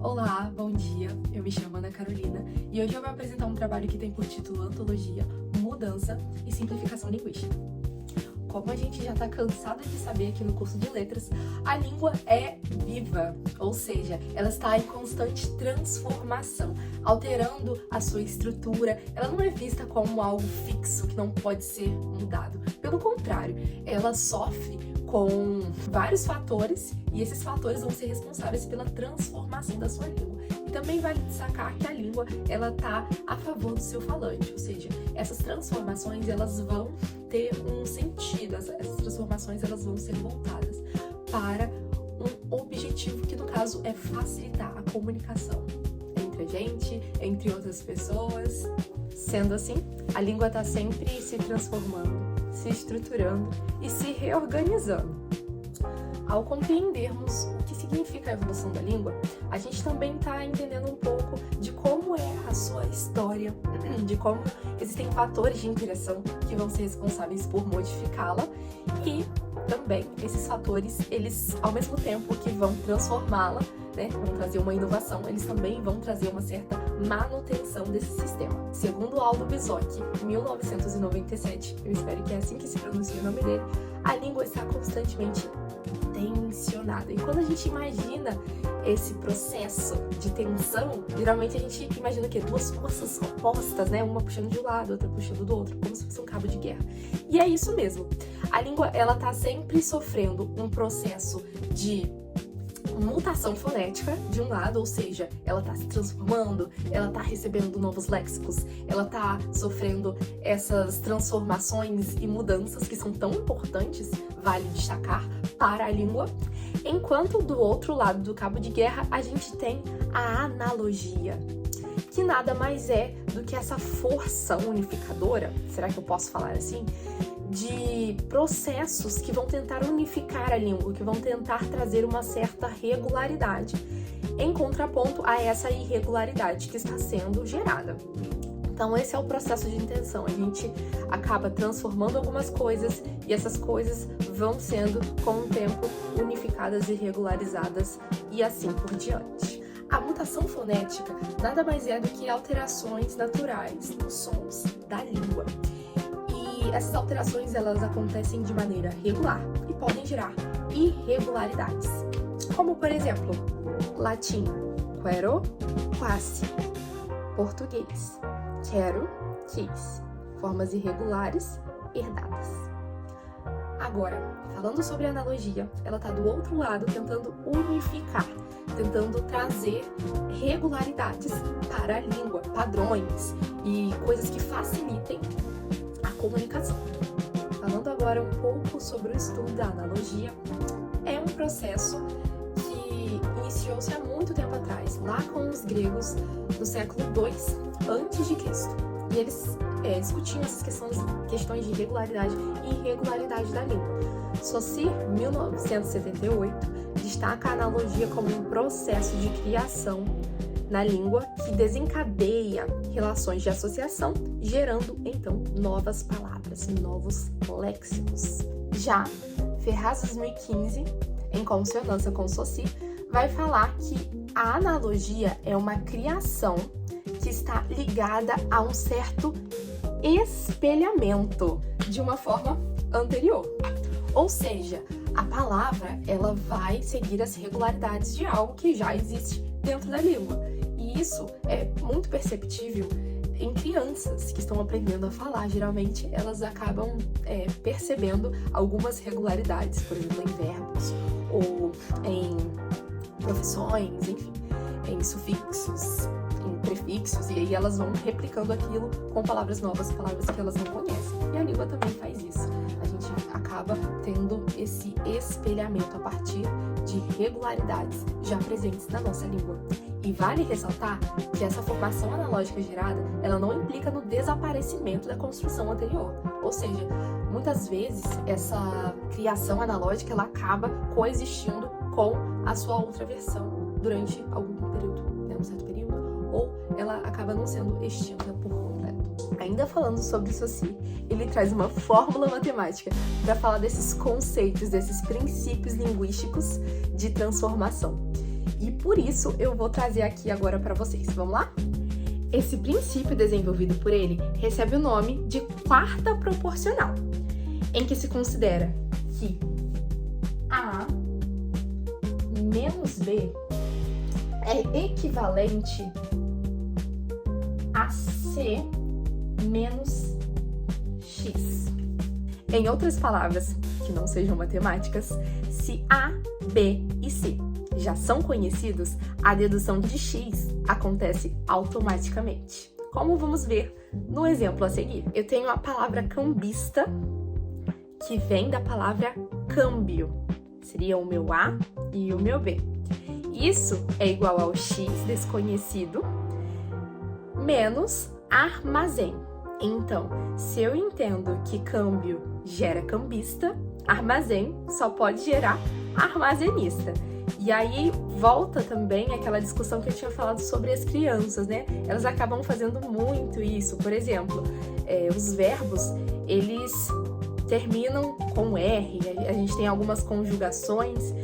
Olá, bom dia, eu me chamo Ana Carolina e hoje eu vou apresentar um trabalho que tem por título Antologia, Mudança e Simplificação Linguística. Como a gente já está cansado de saber aqui no curso de letras, a língua é viva, ou seja, ela está em constante transformação, alterando a sua estrutura. Ela não é vista como algo fixo que não pode ser mudado. Pelo contrário, ela sofre com vários fatores e esses fatores vão ser responsáveis pela transformação da sua língua. E também vale destacar que a língua ela está a favor do seu falante, ou seja, essas transformações elas vão ter um sentido, essas transformações elas vão ser voltadas para um objetivo que no caso é facilitar a comunicação entre a gente, entre outras pessoas. Sendo assim, a língua está sempre se transformando, se estruturando e se reorganizando. Ao compreendermos o que significa a evolução da língua, a gente também está entendendo um pouco de como é a sua história, de como existem fatores de interação que vão ser responsáveis por modificá-la e também esses fatores, eles ao mesmo tempo que vão transformá-la, vão trazer uma inovação, eles também vão trazer uma certa manutenção desse sistema. Segundo Aldo Bizoc, em 1997, eu espero que é assim que se pronuncia o nome dele, a língua está constantemente tensionada. E quando a gente imagina esse processo de tensão, geralmente a gente imagina o quê? Duas forças opostas, uma puxando de um lado, outra puxando do outro, como se fosse um cabo de guerra. E é isso mesmo. A língua, ela tá sempre sofrendo um processo de mutação fonética de um lado, ou seja, ela está se transformando, ela está recebendo novos léxicos, ela está sofrendo essas transformações e mudanças que são tão importantes, vale destacar, para a língua, enquanto do outro lado do cabo de guerra a gente tem a analogia, que nada mais é do que essa força unificadora, será que eu posso falar assim? De processos que vão tentar unificar a língua, que vão tentar trazer uma certa regularidade, em contraponto a essa irregularidade que está sendo gerada. Então esse é o processo de intenção, a gente acaba transformando algumas coisas e essas coisas vão sendo, com o tempo, unificadas e regularizadas e assim por diante. A mutação fonética nada mais é do que alterações naturais nos sons da língua. E essas alterações elas acontecem de maneira regular e podem gerar irregularidades. Como por exemplo, latim, quero, quasi, português, quero, quis, formas irregulares herdadas. Agora, falando sobre a analogia, ela está do outro lado tentando unificar, tentando trazer regularidades para a língua, padrões e coisas que facilitem a comunicação. Falando agora um pouco sobre o estudo da analogia, é um processo que iniciou-se há muito tempo atrás, lá com os gregos do século II a.C. E eles discutiam essas questões de regularidade e irregularidade da língua. Saussure, 1978, destaca a analogia como um processo de criação na língua que desencadeia relações de associação, gerando, então, novas palavras, novos léxicos. Já Ferraz, 2015, em consonância com Saussure, vai falar que a analogia é uma criação que está ligada a um certo espelhamento de uma forma anterior. Ou seja, a palavra ela vai seguir as regularidades de algo que já existe dentro da língua. E isso é muito perceptível em crianças que estão aprendendo a falar. Geralmente, elas acabam percebendo algumas regularidades, por exemplo, em verbos ou em profissões, enfim, em sufixos, em prefixos, e aí elas vão replicando aquilo com palavras novas, palavras que elas não conhecem. E a língua também faz isso. A gente acaba tendo esse espelhamento a partir de regularidades já presentes na nossa língua. E vale ressaltar que essa formação analógica gerada, ela não implica no desaparecimento da construção anterior. Ou seja, muitas vezes essa criação analógica ela acaba coexistindo com a sua outra versão durante algum período, um certo período, ou ela acaba não sendo extinta por completo. Ainda falando sobre Saussure, ele traz uma fórmula matemática para falar desses conceitos, desses princípios linguísticos de transformação. E por isso eu vou trazer aqui agora para vocês. Vamos lá? Esse princípio desenvolvido por ele recebe o nome de quarta proporcional, em que se considera que A menos B é equivalente a C menos X. Em outras palavras, que não sejam matemáticas, se A, B e C já são conhecidos, a dedução de X acontece automaticamente. Como vamos ver no exemplo a seguir. Eu tenho a palavra cambista, que vem da palavra câmbio. Seria o meu A e o meu B. Isso é igual ao X desconhecido menos armazém. Então, se eu entendo que câmbio gera cambista, armazém só pode gerar armazenista. E aí volta também aquela discussão que eu tinha falado sobre as crianças, né? Elas acabam fazendo muito isso. Por exemplo, os verbos, eles terminam com R, a gente tem algumas conjugações,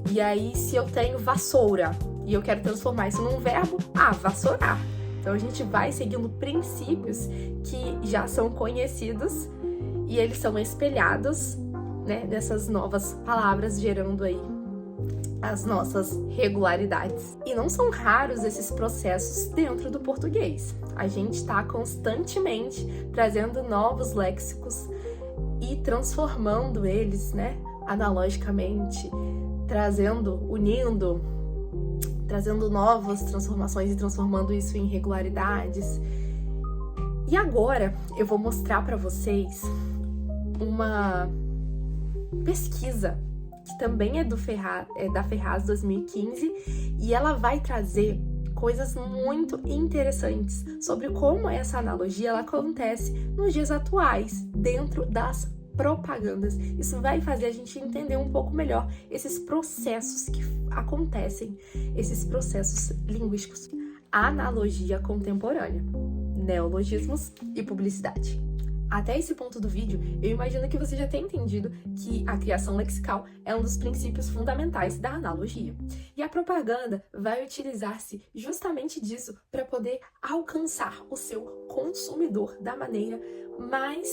e aí se eu tenho vassoura e eu quero transformar isso num verbo, vassourar. Então a gente vai seguindo princípios que já são conhecidos e eles são espelhados, né, nessas novas palavras, gerando aí as nossas regularidades. E não são raros esses processos dentro do português. A gente está constantemente trazendo novos léxicos e transformando eles, né, analogicamente, unindo, trazendo novas transformações e transformando isso em regularidades. E agora eu vou mostrar para vocês uma pesquisa que também é da Ferraz 2015, e ela vai trazer coisas muito interessantes sobre como essa analogia ela acontece nos dias atuais, dentro das propagandas. Isso vai fazer a gente entender um pouco melhor esses processos que acontecem, esses processos linguísticos. Analogia contemporânea, neologismos e publicidade. Até esse ponto do vídeo, eu imagino que você já tenha entendido que a criação lexical é um dos princípios fundamentais da analogia. E a propaganda vai utilizar-se justamente disso para poder alcançar o seu consumidor da maneira mais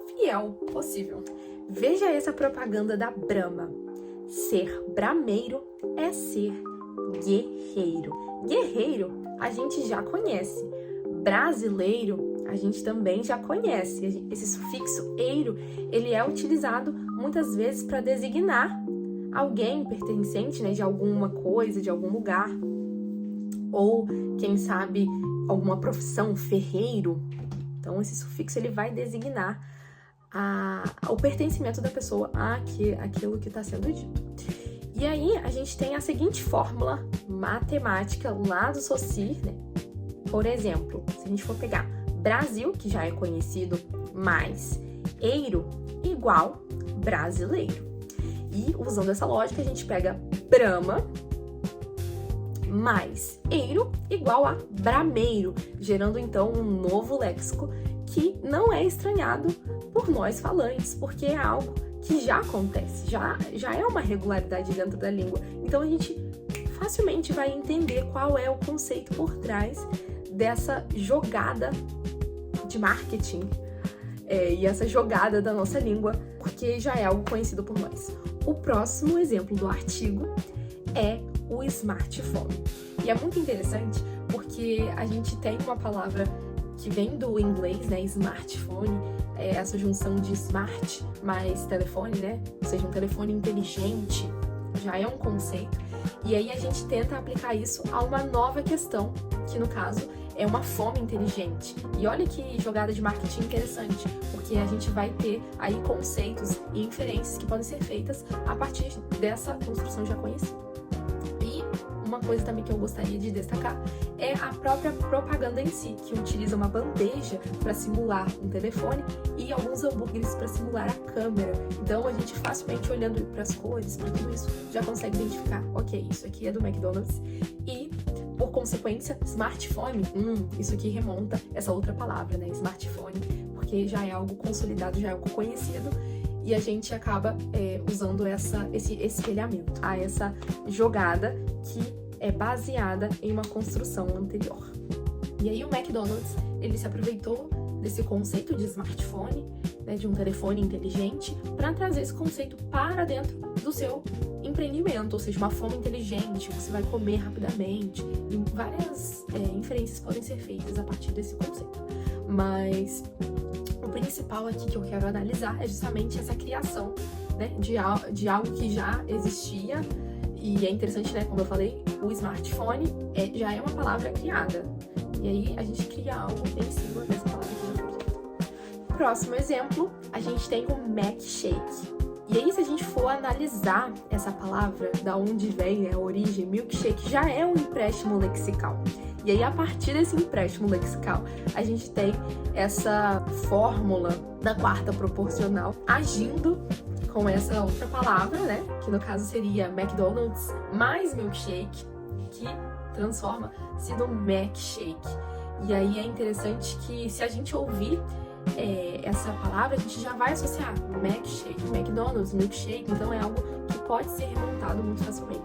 fiel possível. Veja essa propaganda da Brahma. Ser brameiro é ser guerreiro. Guerreiro a gente já conhece. Brasileiro a gente também já conhece. Esse sufixo eiro, ele é utilizado muitas vezes para designar alguém pertencente, né, de alguma coisa, de algum lugar, ou quem sabe alguma profissão, ferreiro. Então esse sufixo ele vai designar o pertencimento da pessoa àquilo que está sendo dito. E aí a gente tem a seguinte fórmula matemática lá do Saussure, né? Por exemplo, se a gente for pegar Brasil, que já é conhecido, mais eiro igual brasileiro. E usando essa lógica, a gente pega Brahma mais eiro igual a brameiro, gerando então um novo léxico que não é estranhado por nós falantes, porque é algo que já acontece, já é uma regularidade dentro da língua. Então a gente facilmente vai entender qual é o conceito por trás dessa jogada de marketing e essa jogada da nossa língua, porque já é algo conhecido por nós. O próximo exemplo do artigo é o smartphone. E é muito interessante porque a gente tem uma palavra que vem do inglês, né, smartphone, essa junção de smart mais telefone, né, ou seja, um telefone inteligente, já é um conceito. E aí a gente tenta aplicar isso a uma nova questão, que no caso é uma fome inteligente. E olha que jogada de marketing interessante, porque a gente vai ter aí conceitos e inferências que podem ser feitas a partir dessa construção já conhecida. E uma coisa também que eu gostaria de destacar é a própria propaganda em si, que utiliza uma bandeja para simular um telefone e alguns hambúrgueres para simular a câmera. Então a gente facilmente olhando para as cores, para tudo isso, já consegue identificar, ok, isso aqui é do McDonald's, e por consequência, smartphone, isso aqui remonta essa outra palavra, né, smartphone, porque já é algo consolidado, já é algo conhecido, e a gente acaba usando esse espelhamento, essa jogada que é baseada em uma construção anterior. E aí o McDonald's, ele se aproveitou desse conceito de smartphone, né, de um telefone inteligente, para trazer esse conceito para dentro do seu empreendimento, ou seja, uma fome inteligente, você vai comer rapidamente, e várias inferências podem ser feitas a partir desse conceito. Mas o principal aqui que eu quero analisar é justamente essa criação, né, de algo que já existia. E é interessante, né, como eu falei, o smartphone já é uma palavra criada. E aí a gente cria algo em cima dessa palavra que já foi criada. Próximo exemplo, a gente tem o milkshake. E aí, se a gente for analisar essa palavra, da onde vem, né, a origem, milkshake já é um empréstimo lexical. E aí, a partir desse empréstimo lexical, a gente tem essa fórmula da quarta proporcional agindo com essa outra palavra, né? Que no caso seria McDonald's mais milkshake, que transforma-se no milkshake. E aí é interessante que se a gente ouvir essa palavra, a gente já vai associar milkshake, McDonald's, milkshake, então é algo que pode ser remontado muito facilmente,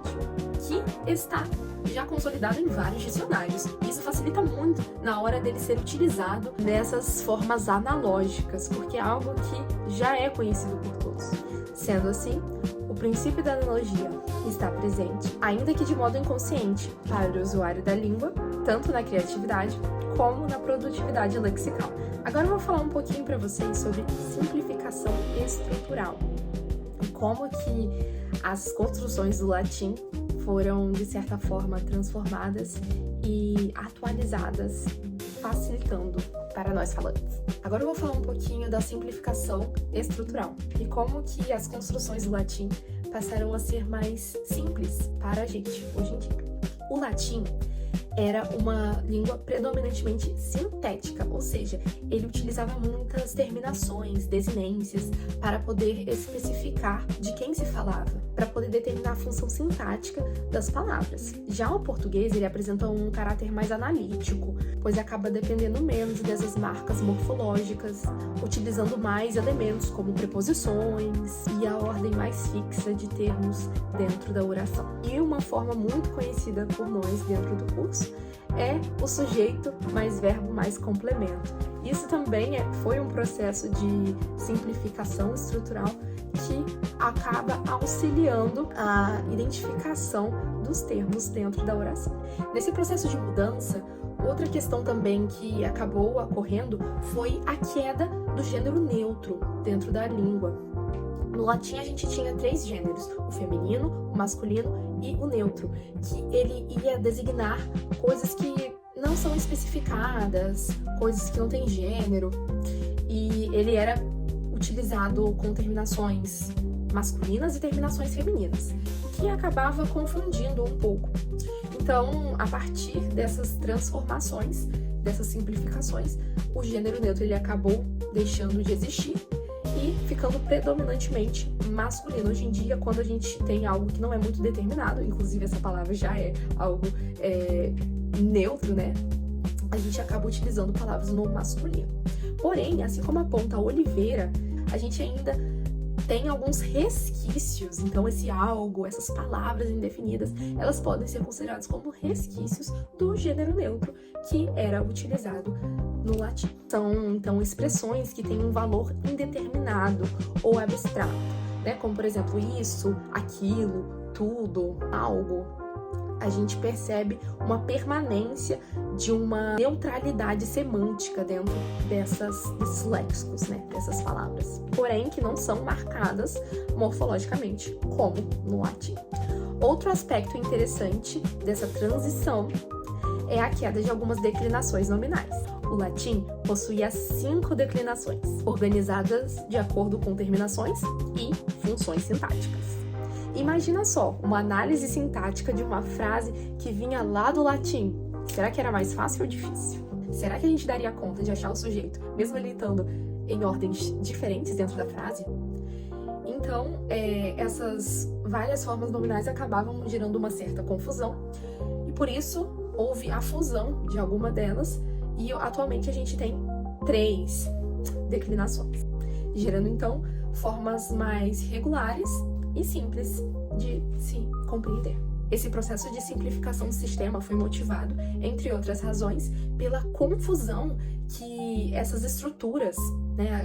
que está já consolidado em vários dicionários. Isso facilita muito na hora dele ser utilizado nessas formas analógicas, porque é algo que já é conhecido por todos. Sendo assim, o princípio da analogia está presente, ainda que de modo inconsciente, para o usuário da língua, tanto na criatividade como na produtividade lexical. Agora eu vou falar um pouquinho para vocês sobre simplificação estrutural e como que as construções do latim foram, de certa forma, transformadas e atualizadas, facilitando para nós falantes. Agora eu vou falar um pouquinho da simplificação estrutural e como que as construções do latim passaram a ser mais simples para a gente hoje em dia. O latim era uma língua predominantemente sintética, ou seja, ele utilizava muitas terminações, desinências, para poder especificar de quem se falava, para poder determinar a função sintática das palavras. Já o português, ele apresenta um caráter mais analítico, pois acaba dependendo menos dessas marcas morfológicas, utilizando mais elementos como preposições e a ordem mais fixa de termos dentro da oração. E uma forma muito conhecida por nós dentro do curso é o sujeito mais verbo mais complemento. Isso também foi um processo de simplificação estrutural que acaba auxiliando a identificação dos termos dentro da oração. Nesse processo de mudança, outra questão também que acabou ocorrendo foi a queda do gênero neutro dentro da língua. No latim a gente tinha 3 gêneros, o feminino, o masculino e o neutro, que ele ia designar coisas que não são especificadas, coisas que não têm gênero, e ele era utilizado com terminações masculinas e terminações femininas, que acabava confundindo um pouco. Então, a partir dessas transformações, dessas simplificações, o gênero neutro ele acabou deixando de existir e ficando predominantemente masculino. Hoje em dia, quando a gente tem algo que não é muito determinado, inclusive essa palavra já é algo neutro, né? A gente acaba utilizando palavras no masculino. Porém, assim como aponta a Oliveira, a gente ainda tem alguns resquícios. Então, esse algo, essas palavras indefinidas, elas podem ser consideradas como resquícios do gênero neutro que era utilizado no latim. São, então, expressões que têm um valor indeterminado ou abstrato, né? Como, por exemplo, isso, aquilo, tudo, algo. A gente percebe uma permanência de uma neutralidade semântica dentro desses léxicos, né? Dessas palavras. Porém, que não são marcadas morfologicamente, como no latim. Outro aspecto interessante dessa transição é a queda de algumas declinações nominais. O latim possuía 5 declinações, organizadas de acordo com terminações e funções sintáticas. Imagina só, uma análise sintática de uma frase que vinha lá do latim. Será que era mais fácil ou difícil? Será que a gente daria conta de achar o sujeito, mesmo ele estando em ordens diferentes dentro da frase? Então, essas várias formas nominais acabavam gerando uma certa confusão, e por isso houve a fusão de alguma delas, e atualmente a gente tem 3 declinações, gerando então formas mais regulares e simples de se compreender. Esse processo de simplificação do sistema foi motivado, entre outras razões, pela confusão que essas estruturas,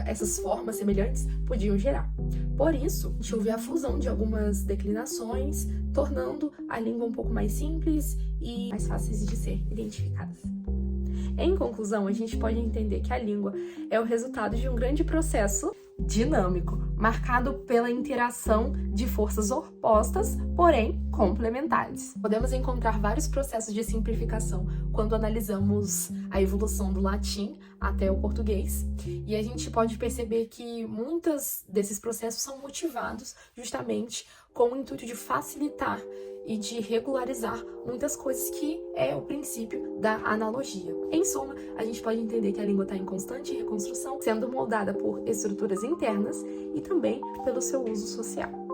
essas formas semelhantes, podiam gerar. Por isso, a gente houve a fusão de algumas declinações, tornando a língua um pouco mais simples e mais fáceis de ser identificadas. Em conclusão, a gente pode entender que a língua é o resultado de um grande processo dinâmico, marcado pela interação de forças opostas, porém complementares. Podemos encontrar vários processos de simplificação quando analisamos a evolução do latim até o português, e a gente pode perceber que muitos desses processos são motivados justamente com o intuito de facilitar e de regularizar muitas coisas, que é o princípio da analogia. Em suma, a gente pode entender que a língua está em constante reconstrução, sendo moldada por estruturas internas e também pelo seu uso social.